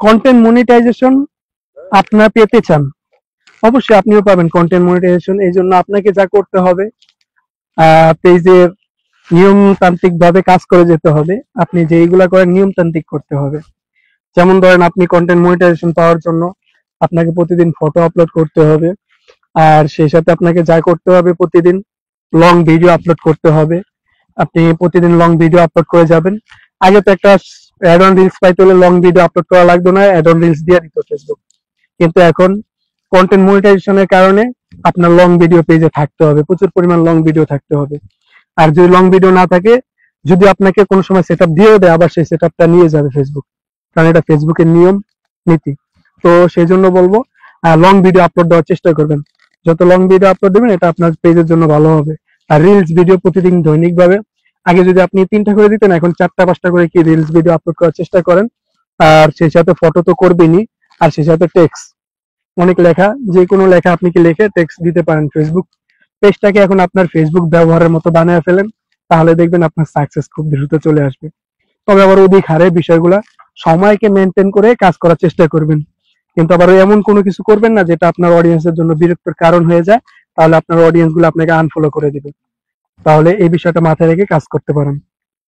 Content monetization আপনারা পেতে চান, অবশ্যই আপনিও পাবেন কন্টেন্ট মনিটাইজেশন। এই জন্য আপনাকে যা করতে হবে, পেজের নিয়মতান্ত্রিক ভাবে কাজ করে যেতে হবে। আপনি যেইগুলা করেন নিয়মতান্ত্রিক করতে হবে। যেমন ধরেন, আপনি কন্টেন্ট মনিটাইজেশন পাওয়ার জন্য আপনাকে প্রতিদিন ফটো আপলোড করতে হবে, আর সেই সাথে আপনাকে যা করতে হবে, প্রতিদিন লং ভিডিও আপলোড করতে হবে। আপনি প্রতিদিন লং ভিডিও আপলোড করে যাবেন। আগে তো একটা অ্যাড অন রিলস পাইতে হলে লং ভিডিও আপলোড করা লাগতো না, অ্যাড অন রিলস দিয়ে দিত ফেসবুক। কিন্তু এখন কন্টেন্ট মনিটাইজেশনের কারণে আপনার লং ভিডিও পেজে থাকতে হবে, প্রচুর পরিমাণ লং ভিডিও থাকতে হবে। আর যদি লং ভিডিও না থাকে, যদি আপনাকে কোনো সময় সেট আপ দিয়েও দেয়, আবার সেই সেট আপটা নিয়ে যাবে ফেসবুক, কারণ এটা ফেসবুকের নিয়ম নীতি। তো সেই জন্য বলবো লং ভিডিও আপলোড দেওয়ার চেষ্টা করবেন। যত লং ভিডিও আপলোড দেবেন, এটা আপনার পেজের জন্য ভালো হবে। আর রিলস ভিডিও প্রতিদিন দৈনিক ভাবে, আগে যদি আপনি 3টা করে দিতেন, এখন 4টা 5টা করে কি রিলস ভিডিও আপলোড করার চেষ্টা করেন। আর সেই সাথে ফটো তো করবেনই, আর সেই সাথে টেক্সট, অনেক লেখা, যে কোনো লেখা আপনি কি লিখে টেক্সট দিতে পারেন। ফেসবুক পেজটাকে এখন আপনার ফেসবুক ব্যবহারের মতো বানিয়ে ফেলেন, তাহলে দেখবেন আপনার সাকসেস খুব দ্রুত চলে আসবে। তবে আবার অধিক হারে বিষয়গুলা সময়কে মেনটেন করে কাজ করার চেষ্টা করবেন, কিন্তু আবার এমন কোনো কিছু করবেন না যেটা আপনার অডিয়েন্সের জন্য বিরক্তির কারণ হয়ে যায়, তাহলে আপনার অডিয়েন্স গুলো আপনাকে আনফলো করে দিবে। তাহলে এই বিষয়টা মাথায় রেখে কাজ করতে পারেন।